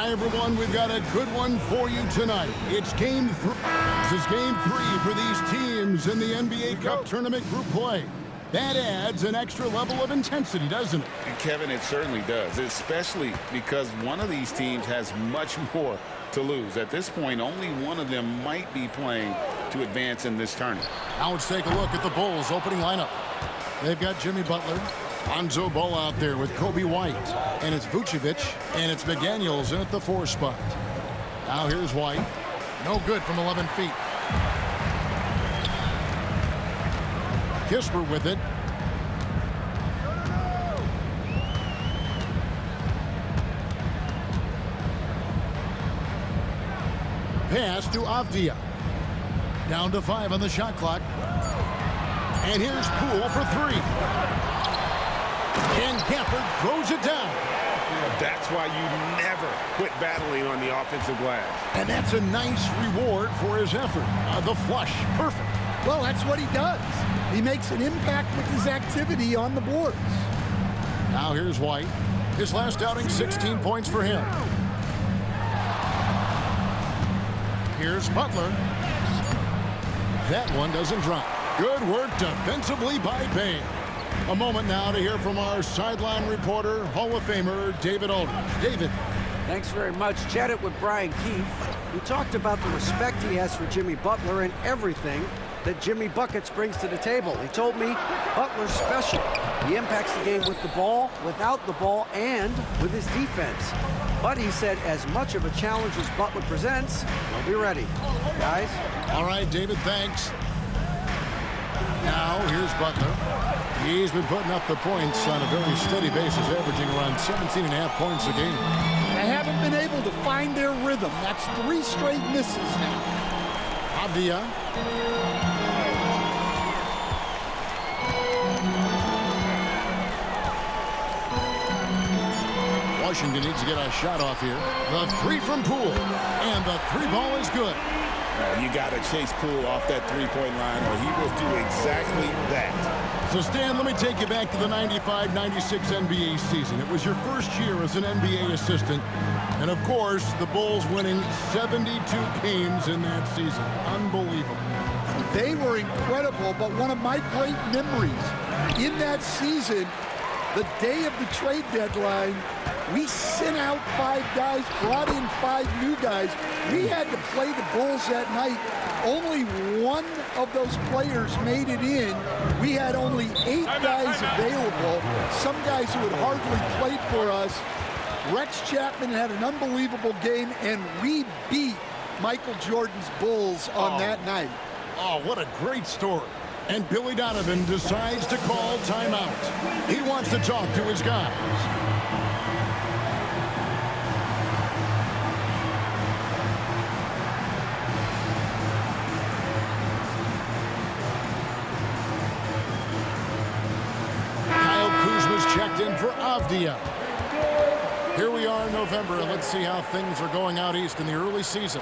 Hi, everyone. We've got a good one for you tonight. It's Game 3. This is Game 3 for these teams in the NBA Cup Tournament group play. That adds an extra level of intensity, doesn't it? And Kevin, it certainly does, especially because one of these teams has much more to lose. At this point, only one of them might be playing to advance in this tournament. Now let's take a look at the Bulls' opening lineup. They've got Jimmy Butler, Lonzo Ball out there with Kobe White, and it's Vucevic, and it's McDaniels in at the 4 spot. Now here's White. No good from 11 feet. Kisper with it. Pass to Avdia. Down to 5 on the shot clock. And here's Poole for 3. And Gafford throws it down. That's why you never quit battling on the offensive glass. And that's a nice reward for his effort. The flush, perfect. Well, that's what he does. He makes an impact with his activity on the boards. Now here's White. His last outing, 16 points for him. Here's Butler. That one doesn't drop. Good work defensively by Bay. A moment now to hear from our sideline reporter, Hall of Famer David Aldridge. David. Thanks very much. Chatted with Brian Keefe. We talked about the respect he has for Jimmy Butler and everything that Jimmy Buckets brings to the table. He told me Butler's special. He impacts the game with the ball, without the ball, and with his defense. But he said as much of a challenge as Butler presents, he'll be ready. Guys? All right, David, thanks. Now, here's Butler. He's been putting up the points on a very steady basis, averaging around 17.5 points a game. They haven't been able to find their rhythm. That's 3 straight misses now. Avdia. Washington needs to get a shot off here. The 3 from Poole. And the 3 ball is good. You got to chase Poole off that three-point line, or he will do exactly that. So, Stan, let me take you back to the 95-96 NBA season. It was your first year as an NBA assistant. And, of course, the Bulls winning 72 games in that season. Unbelievable. They were incredible, but one of my great memories in that season, the day of the trade deadline, we sent out 5 guys, brought in 5 new guys. We had to play the Bulls that night. Only one of those players made it in. We had only 8 guys available, some guys who had hardly played for us. Rex Chapman had an unbelievable game, and we beat Michael Jordan's Bulls on that night. Oh, what a great story. And Billy Donovan decides to call timeout. He wants to talk to his guys. Kyle Kuzma's checked in for Avdia. Here we are in November, and let's see how things are going out east in the early season.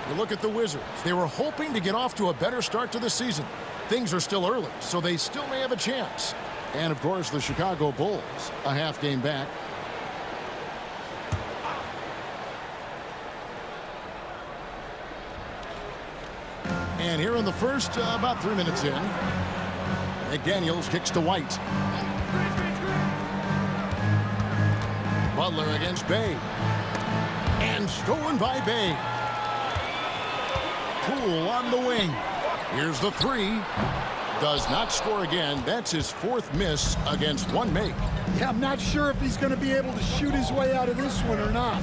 You look at the Wizards. They were hoping to get off to a better start to the season. Things are still early, so they still may have a chance. And, of course, the Chicago Bulls, a half game back. And here in the first, about 3 minutes in, McDaniels kicks to White. Butler against Bay. And stolen by Bay. Poole on the wing. Here's the 3. Does not score again. That's his 4th miss against 1 make. Yeah, I'm not sure if he's going to be able to shoot his way out of this one or not.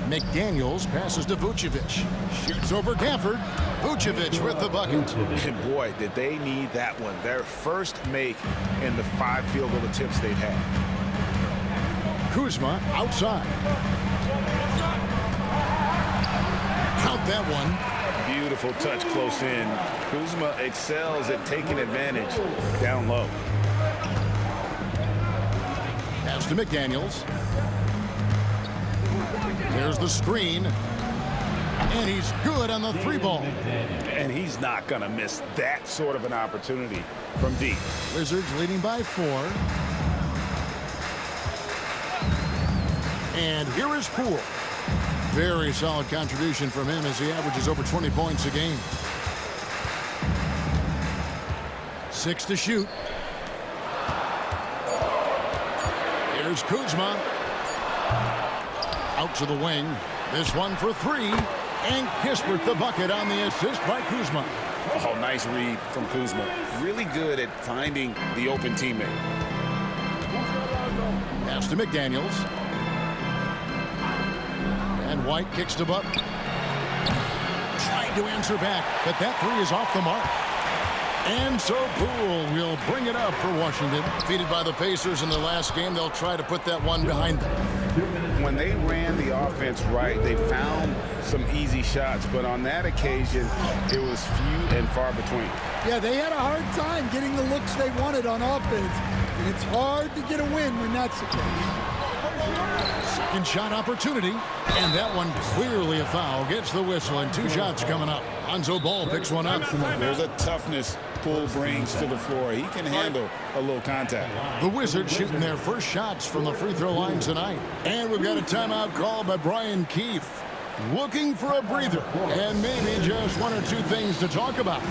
McDaniels passes to Vucevic. Shoots over Gafford. Vucevic with the bucket. And boy, did they need that one. Their first make in the 5 field goal attempts they've had. Kuzma outside. Count that one. Beautiful touch close in. Kuzma excels at taking advantage down low. Pass to McDaniels. There's the screen. And he's good on the 3 ball. And he's not going to miss that sort of an opportunity from deep. Wizards leading by 4. And here is Poole. Very solid contribution from him as he averages over 20 points a game. 6 to shoot. Here's Kuzma. Out to the wing. This one for 3. And Kispert the bucket on the assist by Kuzma. Oh, nice read from Kuzma. Really good at finding the open teammate. Pass to McDaniels. And White kicks to Butler. Trying to answer back, but that 3 is off the mark. And so Poole will bring it up for Washington. Defeated by the Pacers in the last game, they'll try to put that one behind them. When they ran the offense right, they found some easy shots, but on that occasion, it was few and far between. Yeah, they had a hard time getting the looks they wanted on offense, and it's hard to get a win when that's the case. Second shot opportunity, and that one clearly a foul. Gets the whistle, and 2 shots coming up. Lonzo Ball picks one up. There's a toughness Poole brings to the floor. He can handle a little contact. The Wizards shooting their first shots from the free throw line tonight. And we've got a timeout call by Brian Keefe. Looking for a breather, and maybe just 1 or 2 things to talk about.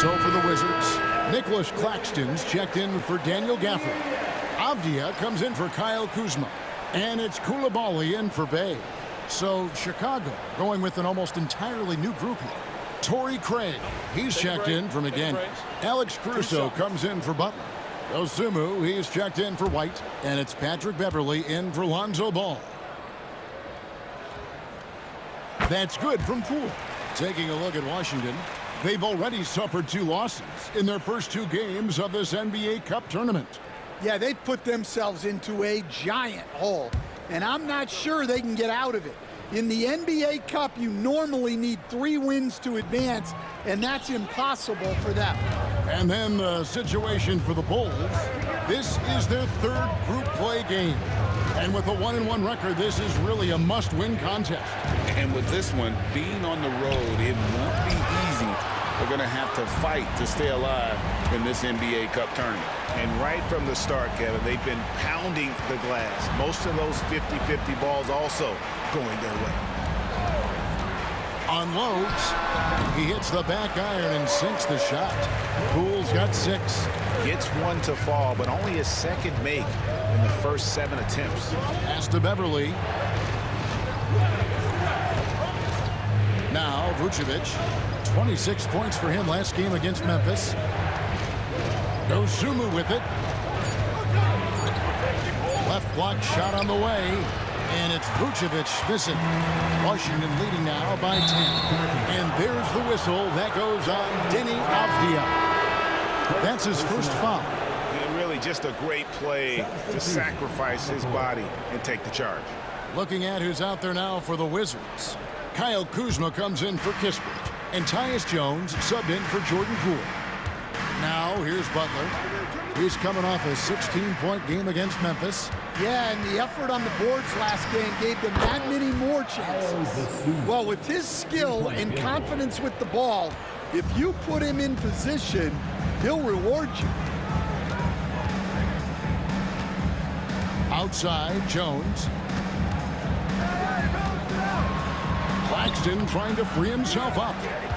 So for the Wizards, Nicholas Claxton's checked in for Daniel Gafford. Avdia comes in for Kyle Kuzma. And it's Coulibaly in for Bay. So Chicago going with an almost entirely new group here. Torrey Craig, he's checked in for McDaniels. Alex Caruso comes in for Butler. Osumu, he's checked in for White. And it's Patrick Beverley in for Lonzo Ball. That's good from Poole. Taking a look at Washington. They've already suffered 2 losses in their first 2 games of this NBA Cup tournament. Yeah, they've put themselves into a giant hole, and I'm not sure they can get out of it. In the NBA Cup, you normally need 3 wins to advance, and that's impossible for them. And then the situation for the Bulls. This is their 3rd group play game. And with a 1-1 record, this is really a must-win contest. And with this one, being on the road, it won't be easy. They're going to have to fight to stay alive in this NBA Cup tournament. And right from the start, Kevin, they've been pounding the glass. Most of those 50-50 balls also going their way. Unloads. He hits the back iron and sinks the shot. Poole's got 6. Gets one to fall, but only his 2nd make in the first 7 attempts. Pass to Beverley. Now Vucevic. 26 points for him last game against Memphis. Osumu with it. Left block shot on the way. And it's Vucevic missing. Washington leading now by 10. And there's the whistle. That goes on Deni Avdia. That's his first foul. And really just a great play to sacrifice his body and take the charge. Looking at who's out there now for the Wizards. Kyle Kuzma comes in for Kispert. And Tyus Jones subbed in for Jordan Poole. Now here's Butler. He's coming off a 16-point game against Memphis. Yeah, and the effort on the boards last game gave them that many more chances. Well, with his skill and confidence with the ball, if you put him in position, he'll reward you. Outside, Jones. Claxton trying to free himself up.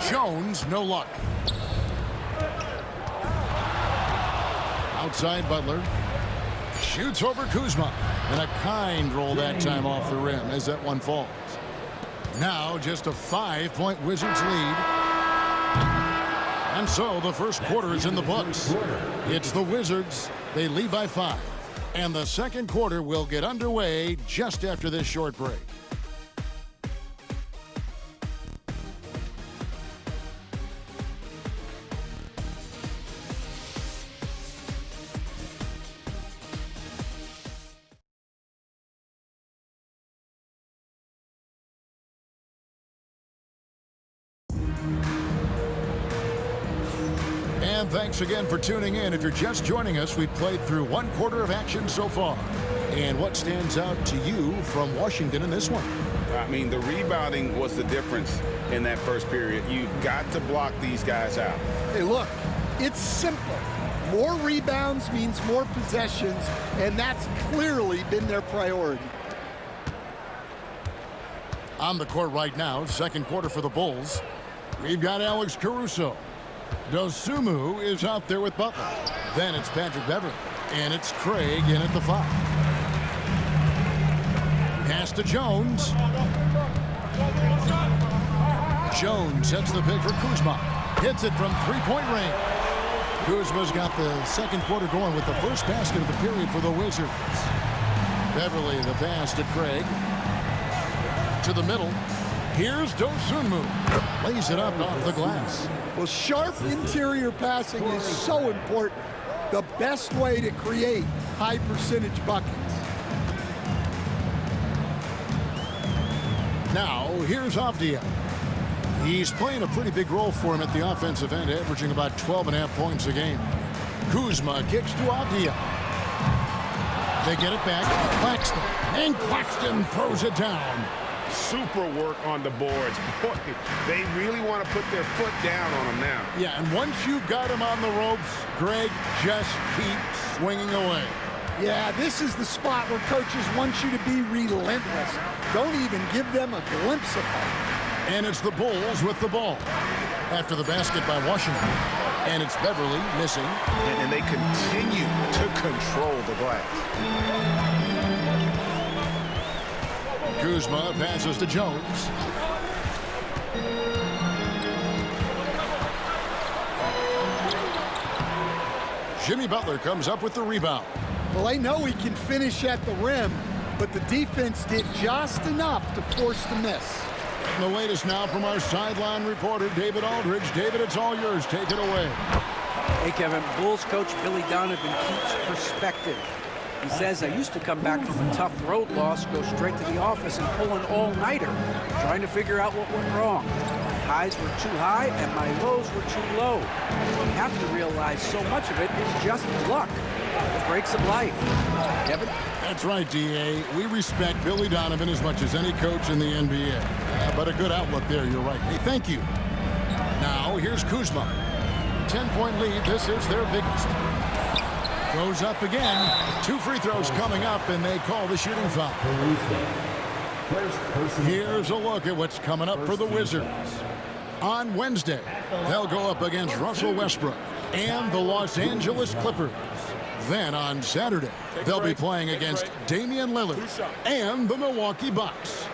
Jones, no luck. Outside Butler. Shoots over Kuzma. And a kind roll that time off the rim as that one falls. Now just a 5-point Wizards lead. And so the first quarter is in the books. It's the Wizards. They lead by 5. And the second quarter will get underway just after this short break. And thanks again for tuning in. If you're just joining us, we've played through one quarter of action so far. And what stands out to you from Washington in this one? I mean, the rebounding was the difference in that first period. You've got to block these guys out. Hey, look, it's simple. More rebounds means more possessions, and that's clearly been their priority. On the court right now, second quarter for the Bulls. We've got Alex Caruso. Dosunmu is out there with Butler. Then it's Patrick Beverley. And it's Craig in at the 5. Pass to Jones. Jones sets the pick for Kuzma. Hits it from three-point range. Kuzma's got the second quarter going with the first basket of the period for the Wizards. Beverley, the pass to Craig. To the middle. Here's Dosunmu. Lays it up off the glass. Well, sharp interior passing is so important. The best way to create high percentage buckets. Now, here's Avdija. He's playing a pretty big role for him at the offensive end, averaging about 12.5 points a game. Kuzma kicks to Avdija. They get it back. Claxton. And Claxton throws it down. Super work on the boards. Boy, they really want to put their foot down on them now. Yeah, and once you've got him on the ropes, Greg, just keep swinging away. Yeah, this is the spot where coaches want you to be relentless. Don't even give them a glimpse of hope. And it's the Bulls with the ball. After the basket by Washington. And it's Beverley missing. And they continue to control the glass. Kuzma passes to Jones. Jimmy Butler comes up with the rebound. Well, I know he can finish at the rim, but the defense did just enough to force the miss. And the latest now from our sideline reporter, David Aldridge. David, it's all yours. Take it away. Hey, Kevin, Bulls coach Billy Donovan keeps perspective. He says, I used to come back from a tough road loss, go straight to the office and pull an all-nighter, trying to figure out what went wrong. My highs were too high and my lows were too low. You have to realize so much of it is just luck. The breaks of life. Kevin? That's right, D.A. We respect Billy Donovan as much as any coach in the NBA. But a good outlook there, you're right. Hey, thank you. Now, here's Kuzma. 10-point lead. This is their biggest. Goes up again. 2 free throws coming up, and they call the shooting foul. Here's a look at what's coming up for the Wizards. On Wednesday, they'll go up against Russell Westbrook and the Los Angeles Clippers. Then on Saturday, they'll be playing against Damian Lillard and the Milwaukee Bucks.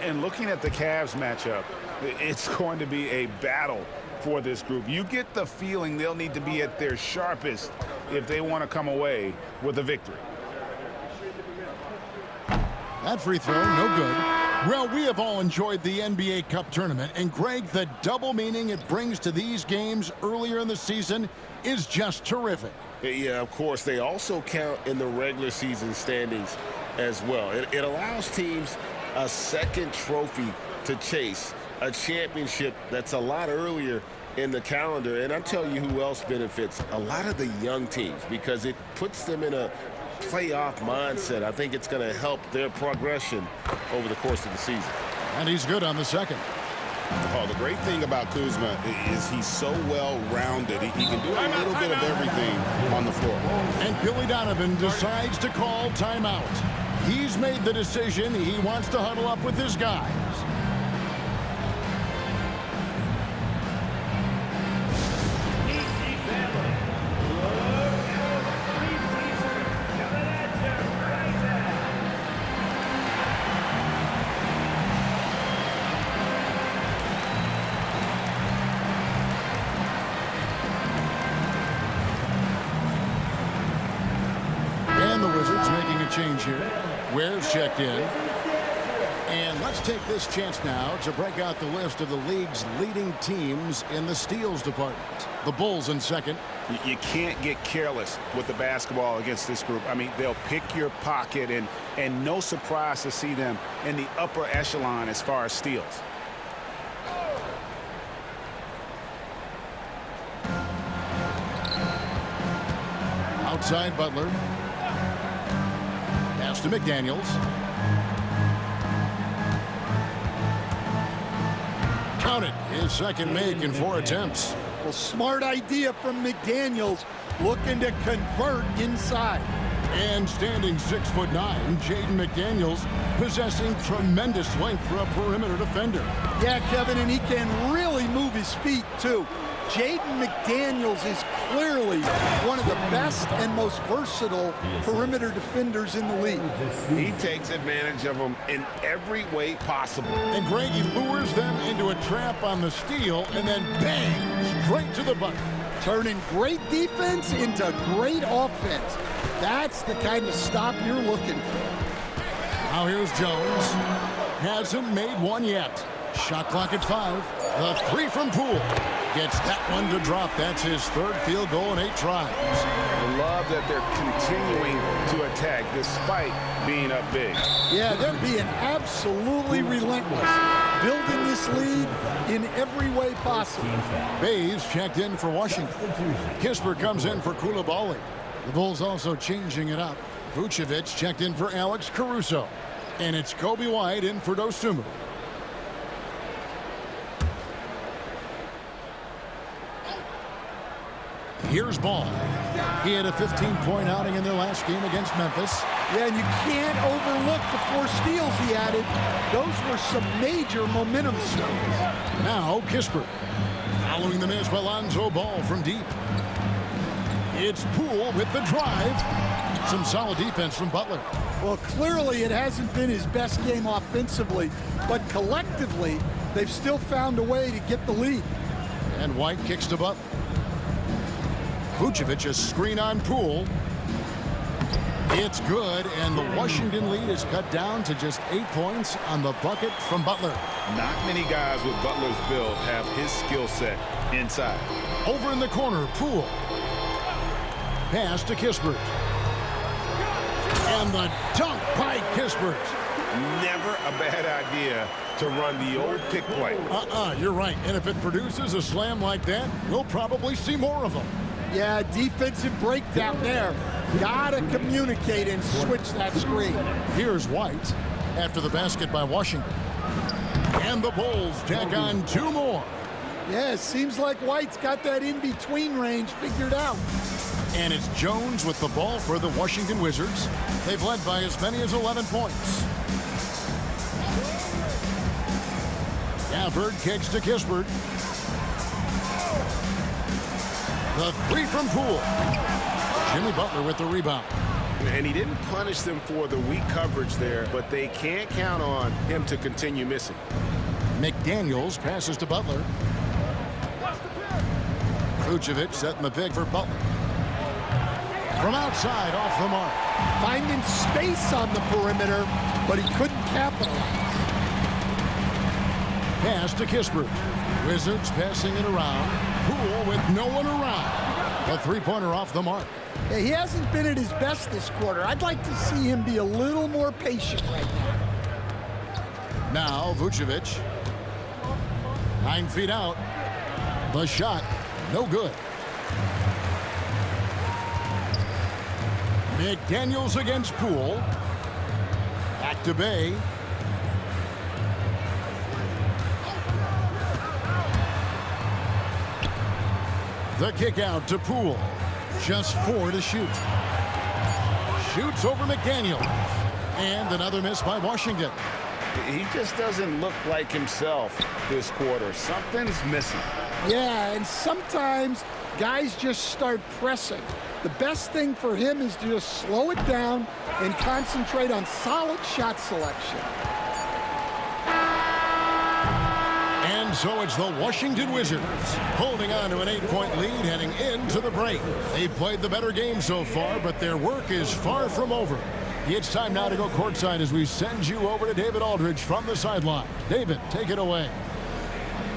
And looking at the Cavs matchup, it's going to be a battle for this group. You get the feeling they'll need to be at their sharpest if they want to come away with a victory. That free throw, no good. Well, we have all enjoyed the NBA Cup tournament, and Greg, the double meaning it brings to these games earlier in the season is just terrific. Yeah, of course. They also count in the regular season standings as well. It allows teams a second trophy to chase, a championship that's a lot earlier in the calendar. And I'll tell you who else benefits, a lot of the young teams, because it puts them in a playoff mindset. I think it's going to help their progression over the course of the season. And he's good on the second. Oh, the great thing about Kuzma is he's so well-rounded. He can do a little bit of everything on the floor. And Billy Donovan decides to call timeout. He's made the decision. He wants to huddle up with his guys. change here. Ware's checked in. And let's take this chance now to break out the list of the league's leading teams in the steals department. The Bulls in second. You can't get careless with the basketball against this group. I mean, they'll pick your pocket, and no surprise to see them in the upper echelon as far as steals. Outside Butler. Pass to McDaniels. Count it. His second make in 4 attempts. Well, smart idea from McDaniels, looking to convert inside. And standing 6'9", Jaden McDaniels possessing tremendous length for a perimeter defender. Yeah, Kevin, and he can really move his feet, too. Jaden McDaniels is clearly one of the best and most versatile perimeter defenders in the league. He takes advantage of them in every way possible. And Greg, he lures them into a trap on the steal and then bang, straight to the bucket. Turning great defense into great offense. That's the kind of stop you're looking for. Now here's Jones. Hasn't made one yet. Shot clock at 5. The 3 from Poole. Gets that one to drop. That's his 3rd field goal in 8 tries. I love that they're continuing to attack despite being up big. Yeah, they're being absolutely relentless. Building this lead in every way possible. Bays checked in for Washington. Kispert comes in for Coulibaly. The Bulls also changing it up. Vucevic checked in for Alex Caruso. And it's Kobe White in for Dosunmu. Here's Ball. He had a 15-point outing in their last game against Memphis. Yeah, and you can't overlook the 4 steals he added. Those were some major momentum swings. Now Kispert. Following the miss by Lonzo Ball from deep. It's Poole with the drive. Some solid defense from Butler. Well, clearly it hasn't been his best game offensively, but collectively, they've still found a way to get the lead. And White kicks to Butler. Vucevic a screen on Poole. It's good, and the Washington lead is cut down to just 8 points on the bucket from Butler. Not many guys with Butler's build have his skill set inside. Over in the corner, Poole. Pass to Kispert. And the dunk by Kispert. Never a bad idea to run the old pick play. You're right. And if it produces a slam like that, we'll probably see more of them. Yeah, defensive breakdown there. Gotta communicate and switch that screen. Here's White after the basket by Washington. And the Bulls tack on 2 more. Yeah, it seems like White's got that in-between range figured out. And it's Jones with the ball for the Washington Wizards. They've led by as many as 11 points. Gafford kicks to Kispert. The 3 from Poole. Jimmy Butler with the rebound. And he didn't punish them for the weak coverage there, but they can't count on him to continue missing. McDaniels passes to Butler. Vucevic setting the pick for Butler. From outside, off the mark. Finding space on the perimeter, but he couldn't capitalize. Pass to Kispert. Wizards passing it around. Poole with no one around. A 3-pointer off the mark. Yeah, he hasn't been at his best this quarter. I'd like to see him be a little more patient right now. Now Vucevic. 9 feet out. The shot, no good. McDaniels against Poole. Back to Bay. The kick out to Poole. Just 4 to shoot. Shoots over McDaniels. And another miss by Washington. He just doesn't look like himself this quarter. Something's missing. Yeah, and sometimes guys just start pressing. The best thing for him is to just slow it down and concentrate on solid shot selection. And so it's the Washington Wizards holding on to an 8-point lead heading into the break. They've played the better game so far, but their work is far from over. It's time now to go courtside as we send you over to David Aldridge from the sideline. David, take it away.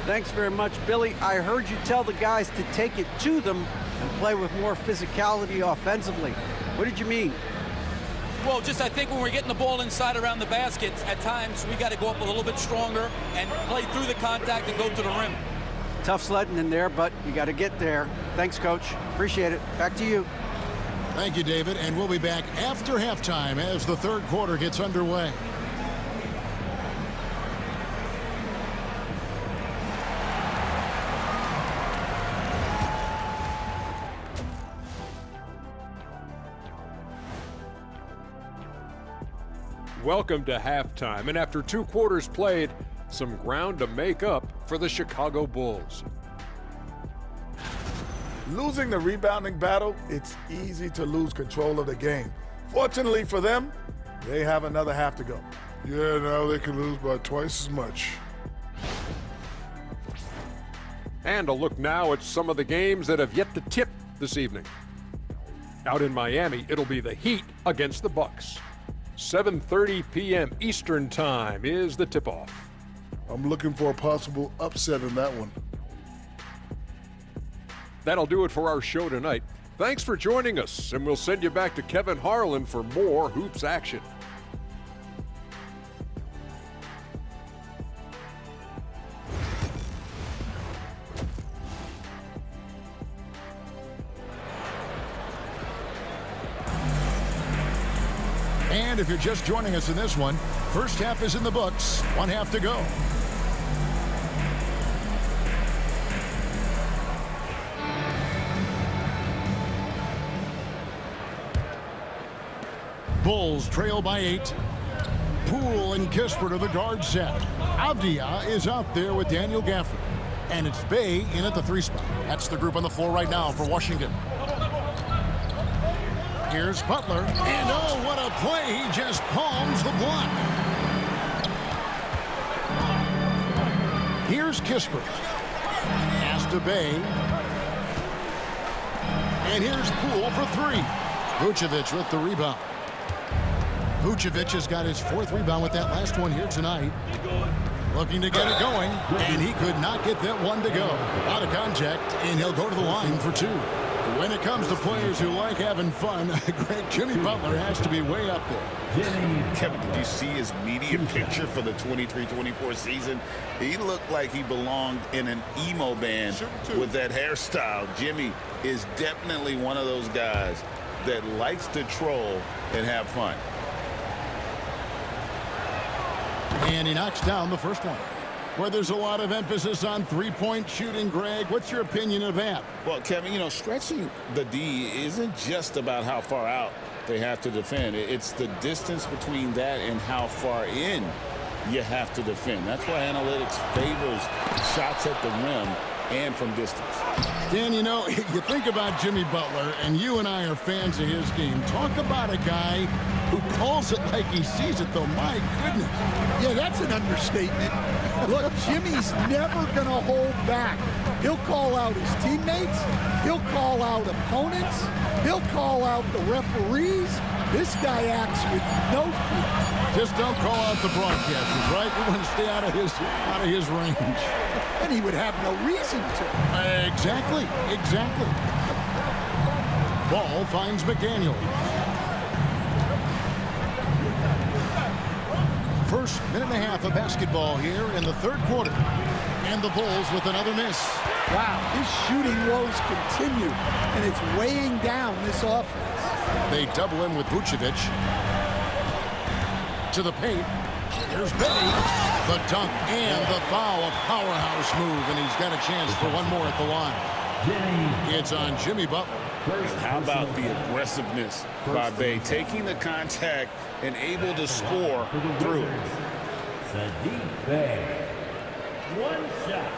Thanks very much, Billy. I heard you tell the guys to take it to them and play with more physicality offensively. What did you mean? Well, just I think when we're getting the ball inside around the baskets, at times we got to go up a little bit stronger and play through the contact and go to the rim. Tough sledding in there, but you got to get there. Thanks, Coach. Appreciate it. Back to you. Thank you, David, and we'll be back after halftime as the third quarter gets underway. Welcome to halftime, and after 2 quarters played, some ground to make up for the Chicago Bulls. Losing the rebounding battle, it's easy to lose control of the game. Fortunately for them, they have another half to go. Yeah, now they can lose by twice as much. And a look now at some of the games that have yet to tip this evening. Out in Miami, it'll be the Heat against the Bucks. 7:30 p.m. Eastern Time is the tip-off. I'm looking for a possible upset in that one. That'll do it for our show tonight. Thanks for joining us, and we'll send you back to Kevin Harlan for more hoops action. And if you're just joining us in this one, first half is in the books, 1 half to go. Bulls trail by 8. Poole and Kispert are the guard set. Avdia is out there with Daniel Gafford. And it's Bey in at the 3 spot. That's the group on the floor right now for Washington. Here's Butler. And oh, what a play. He just palms the block. Here's Kispert. Pass to Bey. And here's Poole for 3. Vucevic with the rebound. Vucevic has got his 4th rebound with that last one here tonight. Looking to get it going, and he could not get that one to go. Out of contact, and he'll go to the line for 2. When it comes to players who like having fun, great Jimmy Butler has to be way up there. Kevin, did you see his media picture for the 23-24 season? He looked like he belonged in an emo band with that hairstyle. Jimmy is definitely one of those guys that likes to troll and have fun. And he knocks down the first one. Where there's a lot of emphasis on three-point shooting, Greg. What's your opinion of that? Well, Kevin, you know, stretching the D isn't just about how far out they have to defend. It's the distance between that and how far in you have to defend. That's why analytics favors shots at the rim and from distance. Dan, you know, you think about Jimmy Butler, and you and I are fans of his game. Talk about a guy who calls it like he sees it, though. My goodness. Yeah, that's an understatement. Look, Jimmy's never going to hold back. He'll call out his teammates. He'll call out opponents. He'll call out the referees. This guy acts with no fear. Just don't call out the broadcasters, right? We want to stay out of his range. And he would have no reason to. Exactly. Ball finds McDaniel. First minute and a half of basketball here in the third quarter. And the Bulls with another miss. Wow, his shooting woes continue, and it's weighing down this offense. They double in with Vucevic. To the paint. Here's Bey. The dunk and the foul. A powerhouse move, and he's got a chance for one more at the line. It's on Jimmy Butler. How about the aggressiveness by Bey, taking the contact and able to score through it. Saddiq Bey, 1 shot.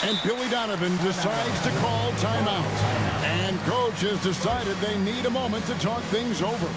And Billy Donovan decides to call timeout. And coach has decided they need a moment to talk things over.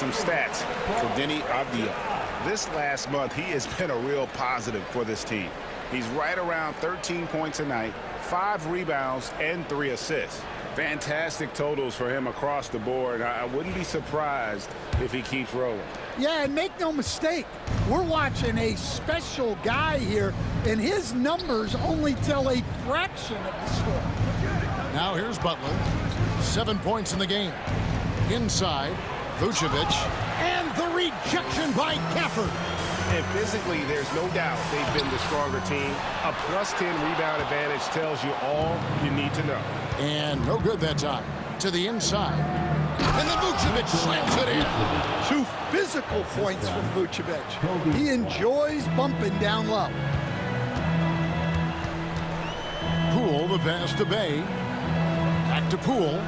some stats for Deni Avdija. This last month, he has been a real positive for this team. He's right around 13 points a night, 5 rebounds, and 3 assists. Fantastic totals for him across the board. I wouldn't be surprised if he keeps rolling. Yeah, and make no mistake, we're watching a special guy here, and his numbers only tell a fraction of the story. Now here's Butler. 7 points in the game. Inside, Vucevic. And the rejection by Gafford. And physically, there's no doubt they've been the stronger team. A +10 rebound advantage tells you all you need to know. And no good that time. To the inside. And then Vucevic slams it in. 2 physical points from Vucevic. He enjoys bumping down low. Poole, the pass to Bay. Back to Poole.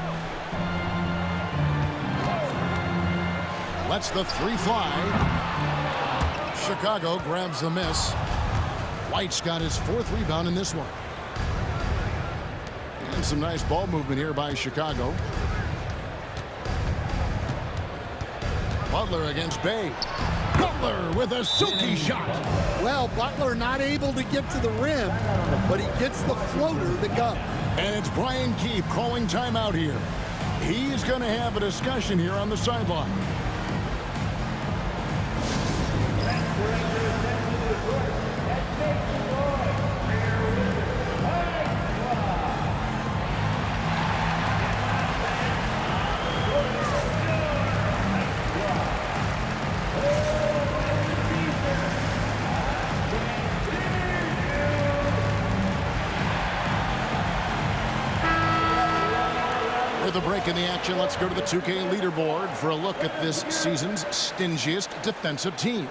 Lets the 3 fly. Chicago grabs the miss. White's got his 4th rebound in this one. And some nice ball movement here by Chicago. Butler against Bay. Butler with a silky shot. Well, Butler not able to get to the rim, but he gets the floater to go. And it's Brian Keefe calling timeout here. He's going to have a discussion here on the sideline. With a break in the action, let's go to the 2K leaderboard for a look at this season's stingiest defensive teams.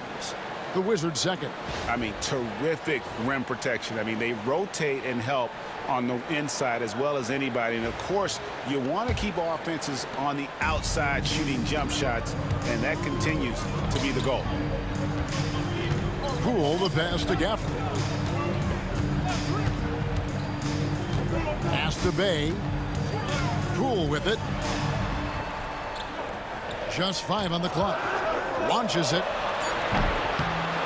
The Wizards second. I mean, terrific rim protection. I mean, they rotate and help on the inside as well as anybody. And, of course, you want to keep offenses on the outside shooting jump shots, and that continues to be the goal. Poole, the pass to Gafford. Pass to Bay. Poole with it. Just 5 on the clock. Launches it.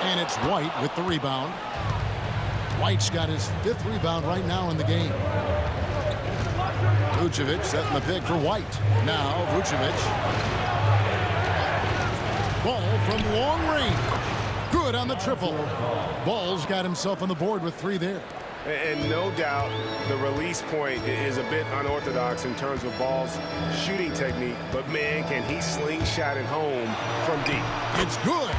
And it's White with the rebound. White's got his 5th rebound right now in the game. Vucevic setting the pick for White. Now Vucevic. Ball from long range. Good on the triple. Ball's got himself on the board with 3 there. And no doubt the release point is a bit unorthodox in terms of Ball's shooting technique, but man, can he slingshot it home from deep. It's good.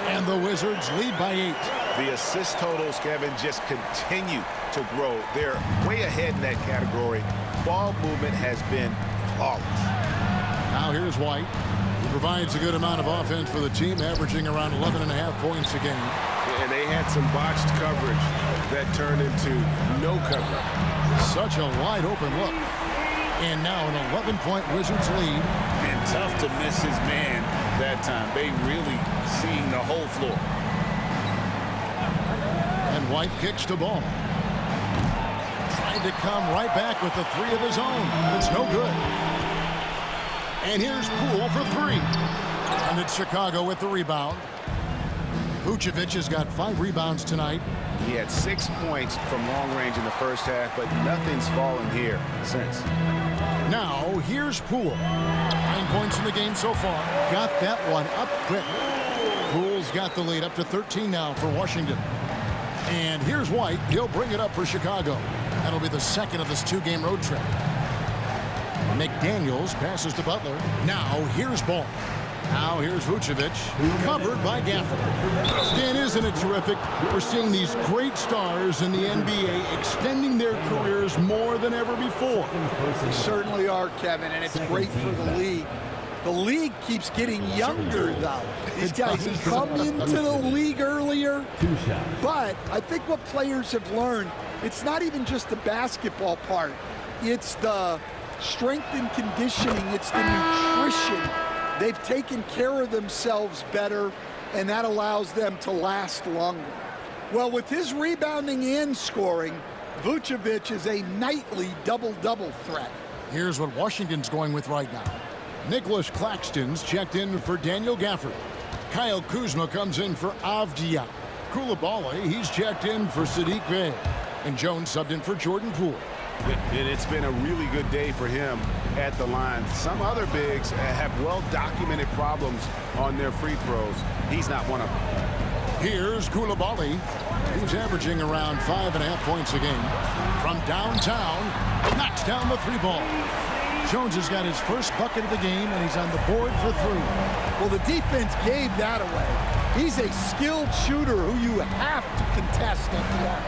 And the Wizards lead by 8. The assist totals, Kevin, just continue to grow. They're way ahead in that category. Ball movement has been flawless. Now here's White. He provides a good amount of offense for the team, averaging around 11.5 points a game. And they had some botched coverage that turned into no coverage. Such a wide open look. And now an 11-point Wizards lead. And tough to miss his man that time. They really seeing the whole floor. And White kicks the ball. Trying to come right back with the 3 of his own. It's no good. And here's Poole for 3. And it's Chicago with the rebound. Vucevic has got 5 rebounds tonight. He had 6 points from long range in the first half, but nothing's fallen here since. Now, here's Poole. 9 points in the game so far. Got that one up quick. Poole's got the lead up to 13 now for Washington. And here's White. He'll bring it up for Chicago. That'll be the second of this 2-game road trip. McDaniels passes to Butler. Now, here's Ball. Now here's Vucevic, covered by Gafford. Stan, isn't it terrific? We're seeing these great stars in the NBA extending their careers more than ever before. They certainly are, Kevin, and it's great for the league. The league keeps getting younger, though. These guys come into the league earlier, but I think what players have learned, it's not even just the basketball part. It's the strength and conditioning. It's the nutrition. They've taken care of themselves better, and that allows them to last longer. Well, with his rebounding and scoring, Vucevic is a nightly double-double threat. Here's what Washington's going with right now. Nicholas Claxton's checked in for Daniel Gafford. Kyle Kuzma comes in for Avdia. Koulibaly, he's checked in for Sadiq Bey. And Jones subbed in for Jordan Poole. And it's been a really good day for him at the line. Some other bigs have well-documented problems on their free throws. He's not one of them. Here's Koulibaly. He's averaging around 5.5 points a game. From downtown, knocks down the three ball. Jones has got his first bucket of the game, and he's on the board for 3. Well, the defense gave that away. He's a skilled shooter who you have to contest at the arc.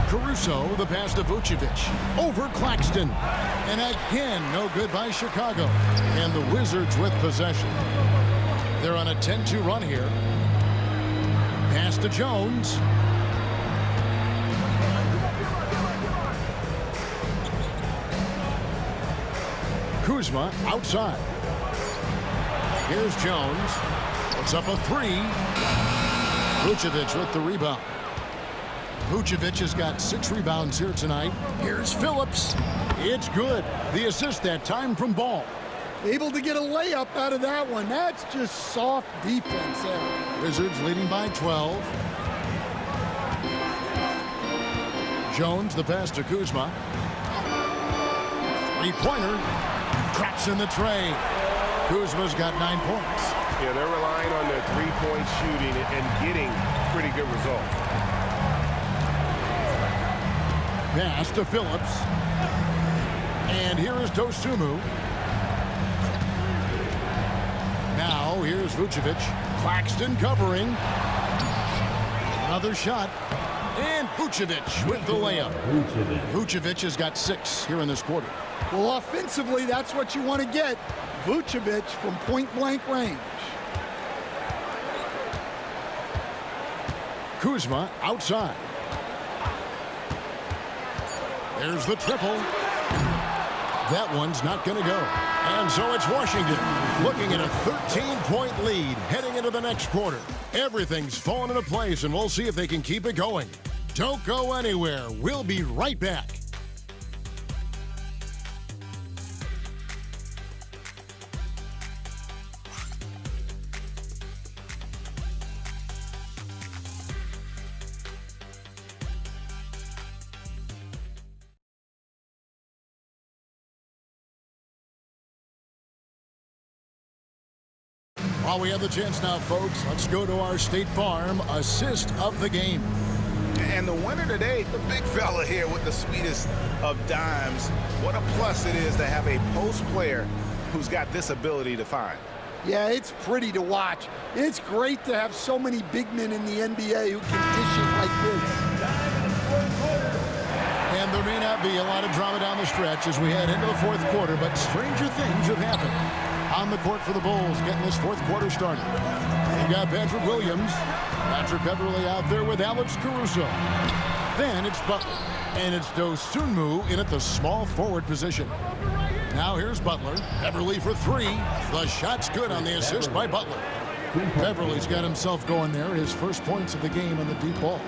Caruso, the pass to Vucevic. Over Claxton. And again, no good by Chicago. And the Wizards with possession. They're on a 10-2 run here. Pass to Jones. Kuzma outside. Here's Jones. Puts up a 3. Vucevic with the rebound. Vucevic has got 6 rebounds here tonight. Here's Phillips. It's good. The assist that time from Ball. Able to get a layup out of that one. That's just soft defense there. Wizards leading by 12. Jones, the pass to Kuzma. 3-pointer. Traps in the tray. Kuzma's got 9 points. Yeah, they're relying on their three-point shooting and getting pretty good results. Pass to Phillips. And here is Dosunmu. Now here's Vucevic. Claxton covering. Another shot. And Vucevic with the layup. Vucevic has got 6 here in this quarter. Well, offensively, that's what you want to get. Vucevic from point-blank range. Kuzma outside. There's the triple. That one's not going to go. And so it's Washington looking at a 13-point lead heading into the next quarter. Everything's fallen into place, and we'll see if they can keep it going. Don't go anywhere. We'll be right back. While we have the chance now, folks, let's go to our State Farm assist of the game. And the winner today, the big fella here with the sweetest of dimes. What a plus it is to have a post player who's got this ability to find. Yeah, it's pretty to watch. It's great to have so many big men in the NBA who can dish it like this. And there may not be a lot of drama down the stretch as we head into the fourth quarter, but stranger things have happened. On the court for the Bulls, getting this fourth quarter started. You've got Patrick Williams, Patrick Beverley out there with Alex Caruso. Then it's Butler, and it's Dosunmu in at the small forward position. Now here's Butler. Beverley for 3. The shot's good on the assist by Butler. Beverley's got himself going there, his first points of the game on the deep ball.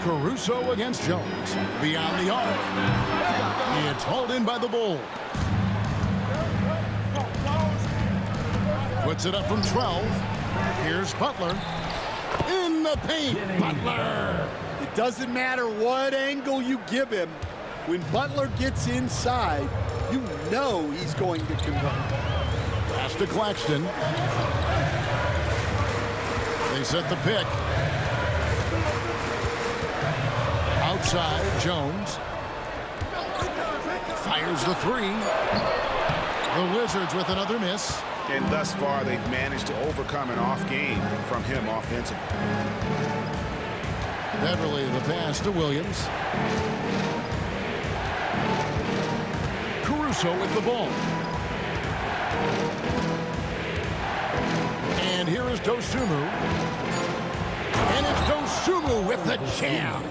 Caruso against Jones. Beyond the arc. It's hauled in by the Bulls. Puts it up from 12. Here's Butler. In the paint. Butler. It doesn't matter what angle you give him. When Butler gets inside, you know he's going to convert. Pass to Claxton. They set the pick. Outside, Jones. Fires the 3. The Wizards with another miss. And thus far, they've managed to overcome an off game from him offensively. Beverley, the pass to Williams. Caruso with the ball. And here is Dosunmu. And it's Dosunmu with the jam.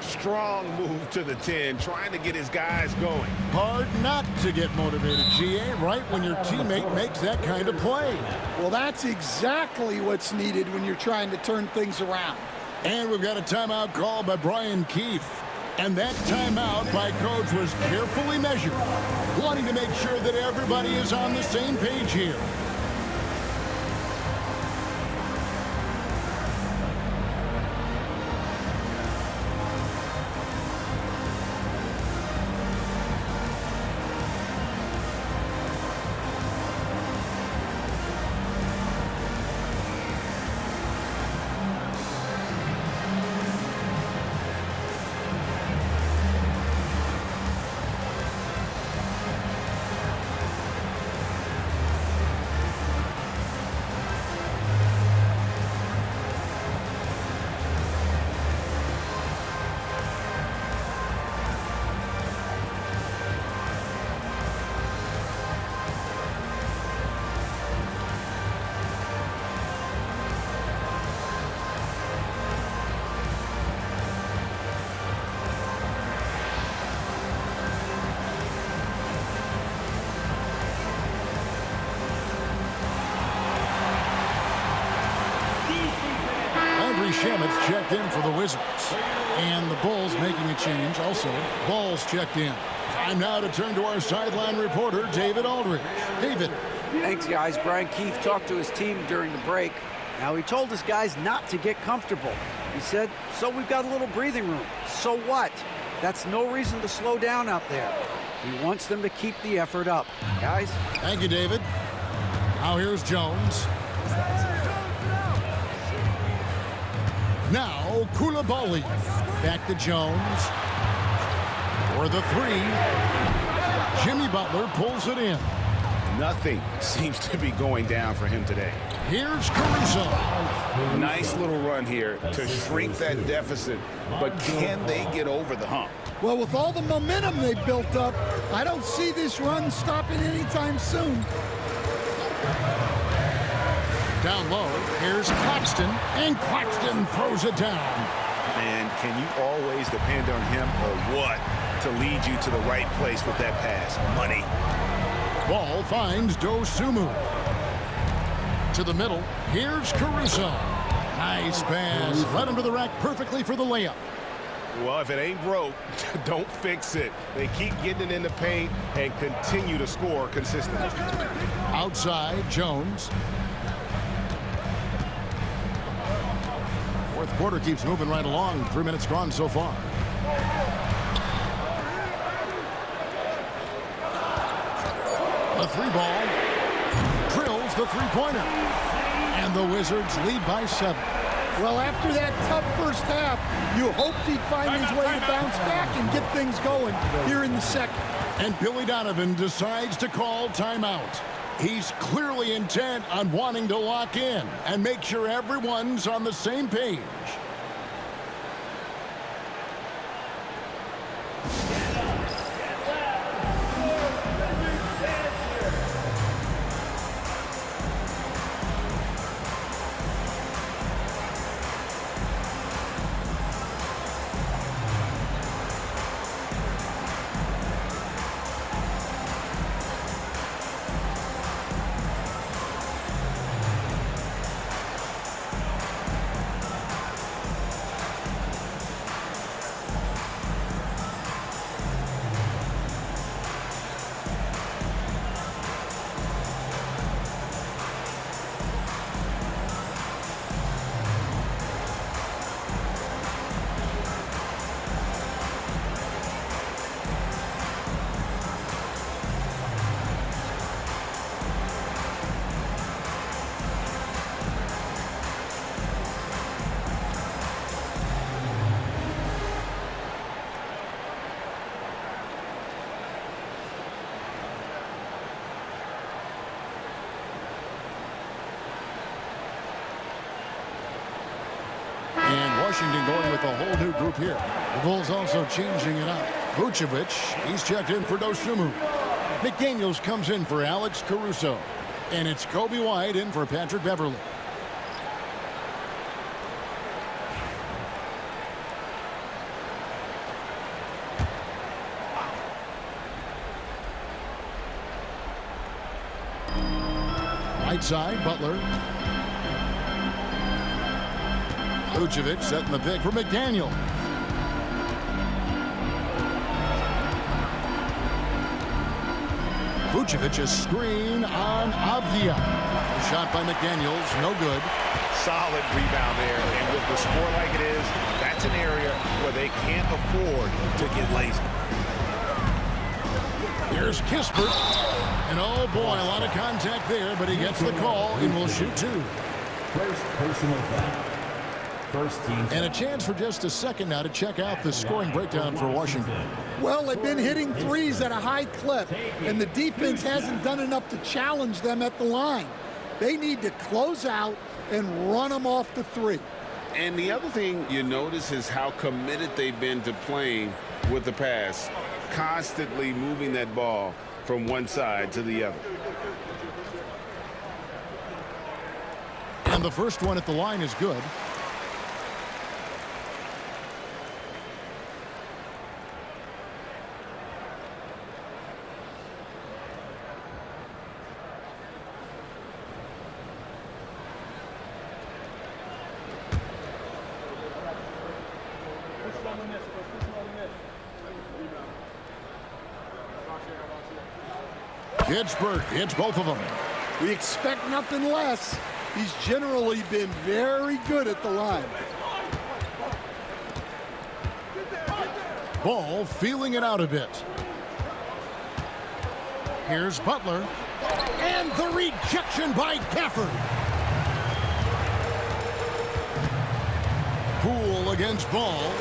Strong move to the 10, trying to get his guys going. Hard not to get motivated, GA, right when your teammate makes that kind of play. Well, that's exactly what's needed when you're trying to turn things around. And we've got a timeout call by Brian Keefe. And that timeout by Coach was carefully measured, wanting to make sure that everybody is on the same page here. Shamit's checked in for the Wizards. And the Bulls making a change also. Bulls checked in. Time now to turn to our sideline reporter, David Aldridge. David. Thanks, guys. Brian Keefe talked to his team during the break. Now, he told his guys not to get comfortable. He said, so we've got a little breathing room. So what? That's no reason to slow down out there. He wants them to keep the effort up. Guys? Thank you, David. Now here's Jones. Now Koulibaly. Back to Jones. For the three. Jimmy Butler pulls it in. Nothing seems to be going down for him today. Here's Caruso. Nice little run here to shrink that deficit, but can they get over the hump? Well, with all the momentum they built up, I don't see this run stopping anytime soon. Down low, here's Claxton, and Claxton throws it down. And can you always depend on him or what to lead you to the right place with that pass? Money. Ball finds Dosunmu. To the middle, here's Caruso. Nice pass, led him to the rack perfectly for the layup. Well, if it ain't broke, don't fix it. They keep getting it in the paint and continue to score consistently. Outside, Jones. Fourth quarter keeps moving right along. 3 minutes gone so far. The three ball drills the three-pointer. And the Wizards lead by 7. Well, after that tough first half, you hoped he'd find his way to bounce back and get things going here in the second. And Billy Donovan decides to call timeout. He's clearly intent on wanting to lock in and make sure everyone's on the same page. And Washington going with a whole new group here. The Bulls also changing it up. Vucevic, he's checked in for Dosunmu. McDaniels comes in for Alex Caruso. And it's Kobe White in for Patrick Beverley. Right side, Butler. Vucevic setting the pick for McDaniel. Vucevic, a screen on Avdia. Shot by McDaniels, no good. Solid rebound there, and with the score like it is, that's an area where they can't afford to get lazy. Here's Kispert, and oh boy, a lot of contact there, but he gets the call and will shoot 2. First personal foul. First team. And a chance for just a second now to check out the scoring breakdown for Washington. Well, they've been hitting threes at a high clip, and the defense hasn't done enough to challenge them at the line. They need to close out and run them off the 3. And the other thing you notice is how committed they've been to playing with the pass, constantly moving that ball from one side to the other. And the first one at the line is good. Kispert hits both of them. We expect nothing less. He's generally been very good at the line. Ball feeling it out a bit. Here's Butler. And the rejection by Gafford. Poole against Ball.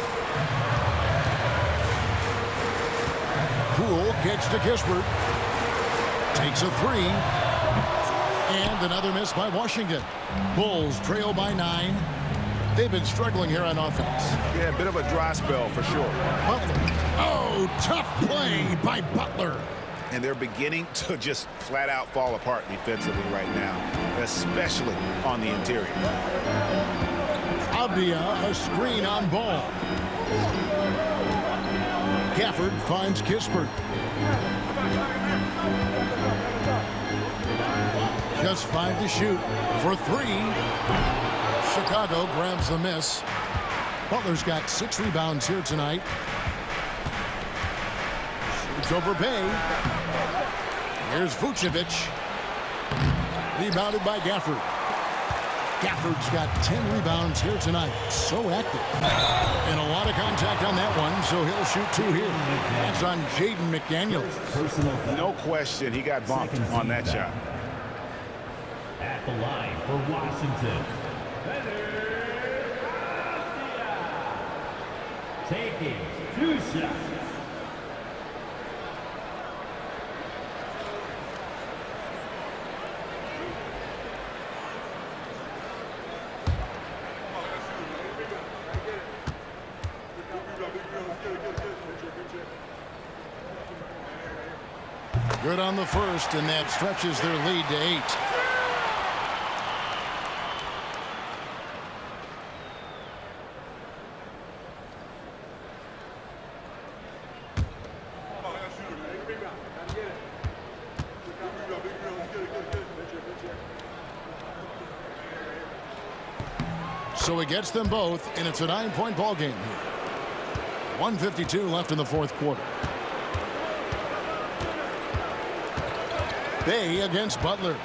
Poole kicks to Kispert. Takes a 3. And another miss by Washington. Bulls trail by 9. They've been struggling here on offense. Yeah, a bit of a dry spell for sure. Butler. Oh, tough play by Butler. And they're beginning to just flat out fall apart defensively right now, especially on the interior. Avdia, a screen on Ball. Gafford finds Kispert. Just 5 to shoot for 3. Chicago grabs the miss. Butler's got 6 rebounds here tonight. Shoots over Bay. Here's Vucevic. Rebounded by Gafford. Gafford's got 10 rebounds here tonight. So active. And a lot of contact on that one, so he'll shoot 2 here. That's on Jaden McDaniels. No question, he got bumped on that shot. At the line for Washington. Taking 2 shots. Good on the first, and that stretches their lead to 8. So he gets them both, and it's a 9-point ball game here. 1:52 left in the 4th quarter. Bay against Butler.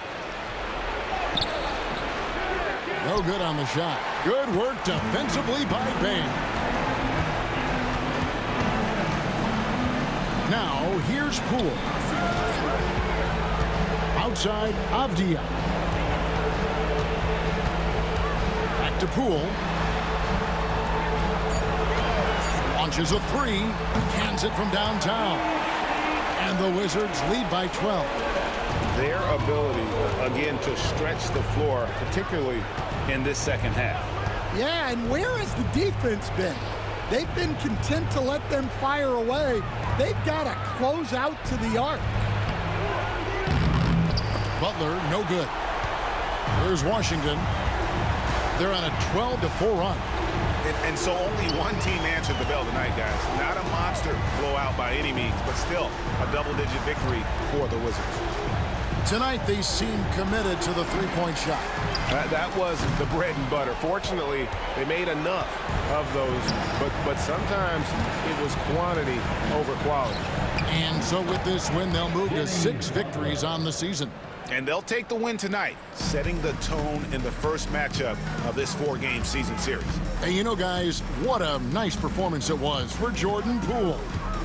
No good on the shot. Good work defensively by Bay. Now here's Poole. Outside Avdia. Back to Poole. Launches a 3. Cans it from downtown. And the Wizards lead by 12. Their ability, again, to stretch the floor, particularly in this second half. Yeah, and where has the defense been? They've been content to let them fire away. They've got to close out to the arc. Butler, no good. Here's Washington. They're on a 12-4 run. And so only one team answered the bell tonight, guys. Not a monster blowout by any means, but still a double-digit victory for the Wizards. Tonight, they seem committed to the three-point shot. That was the bread and butter. Fortunately, they made enough of those, but sometimes it was quantity over quality. And so with this win, they'll move to 6 victories on the season. And they'll take the win tonight, setting the tone in the first matchup of this 4-game season series. Hey, you know, guys, what a nice performance it was for Jordan Poole.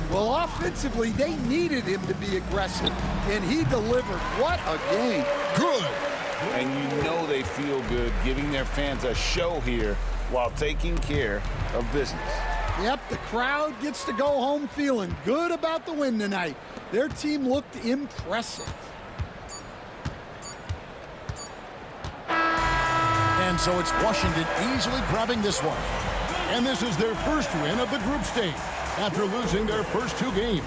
Well, offensively, they needed him to be aggressive, and he delivered. What a game. Good. And you know they feel good giving their fans a show here while taking care of business. Yep, the crowd gets to go home feeling good about the win tonight. Their team looked impressive. And so it's Washington easily grabbing this one. And this is their first win of the group stage after losing their first 2 games.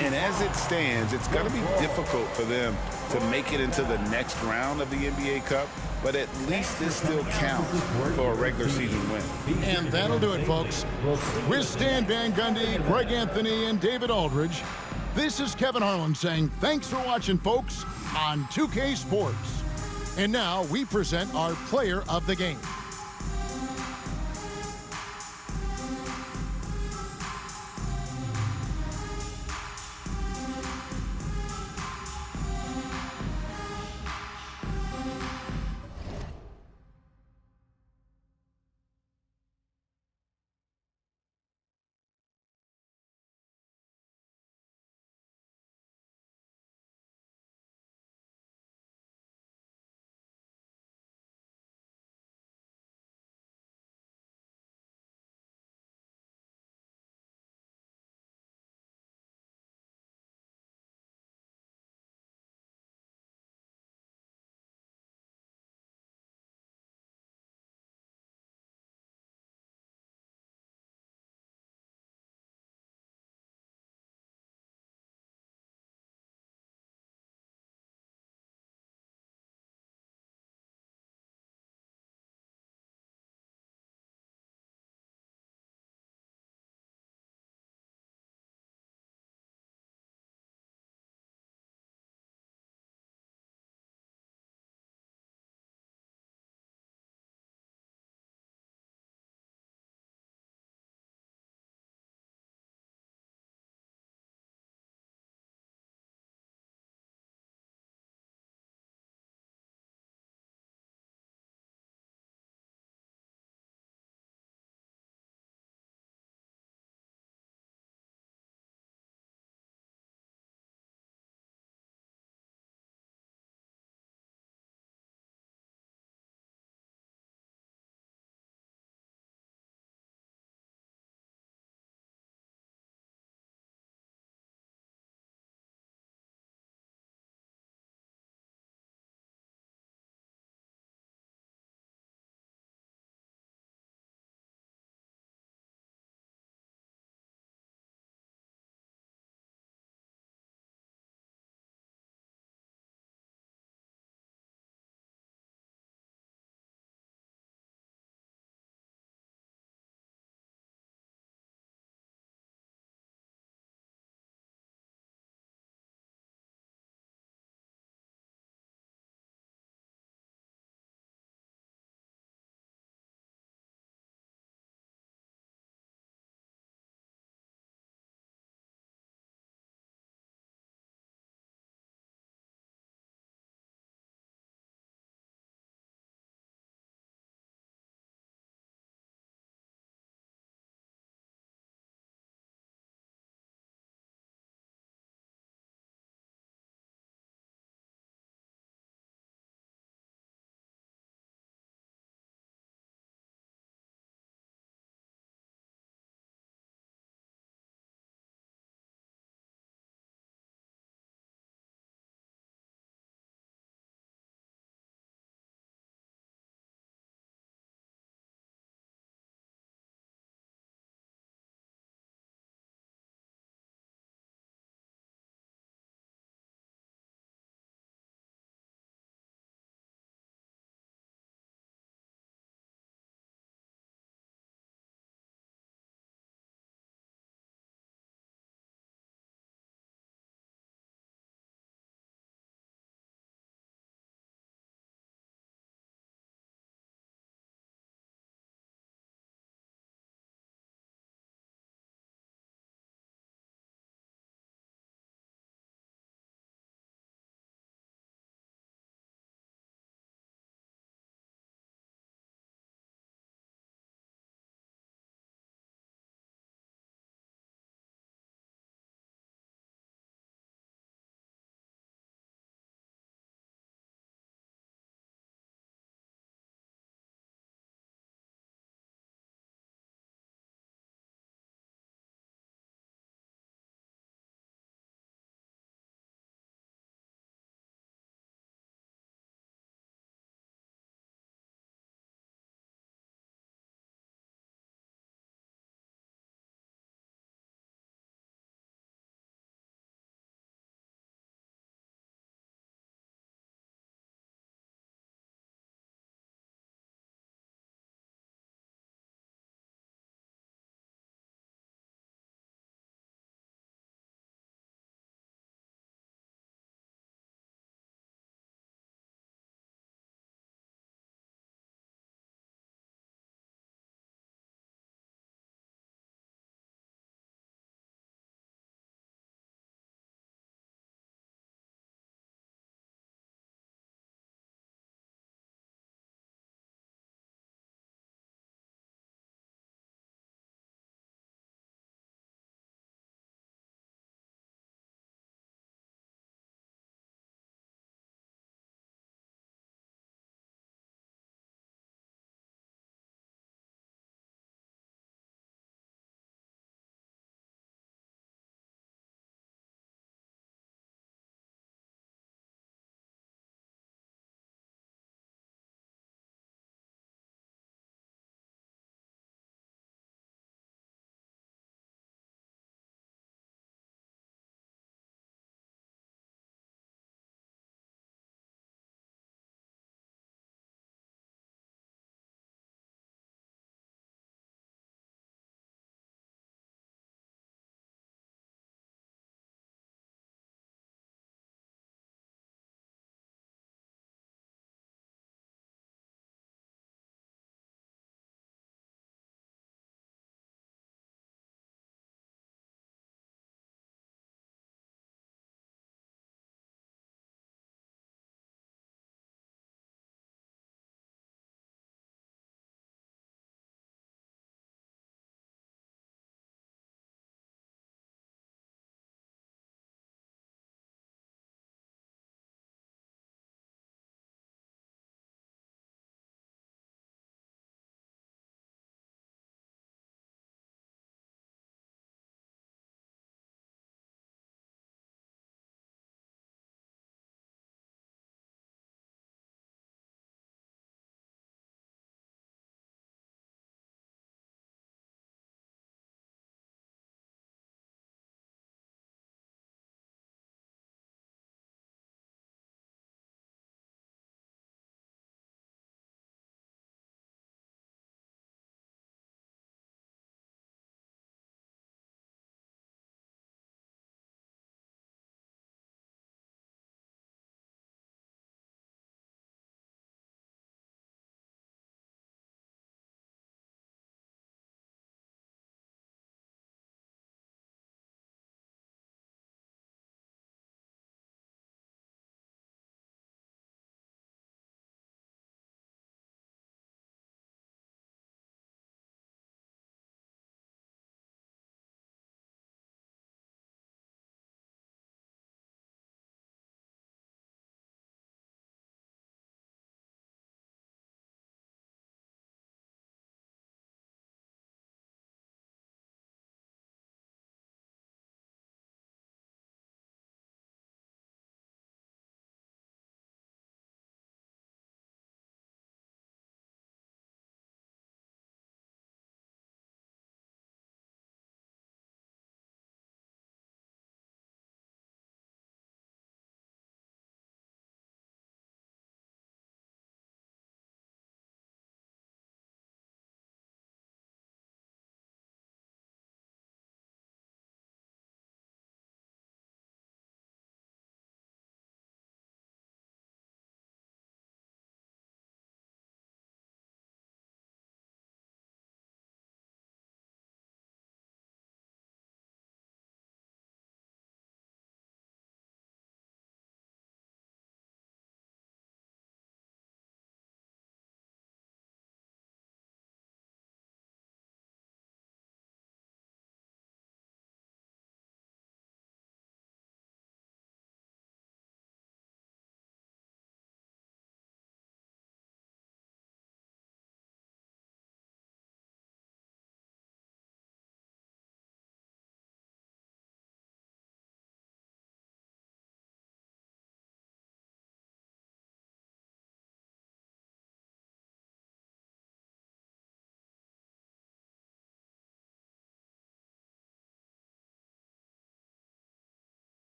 And as it stands, it's going to be difficult for them to make it into the next round of the NBA Cup, but at least this still counts for a regular season win. And that'll do it, folks. With Stan Van Gundy, Greg Anthony, and David Aldridge, this is Kevin Harlan saying thanks for watching, folks, on 2K Sports. And now we present our player of the game.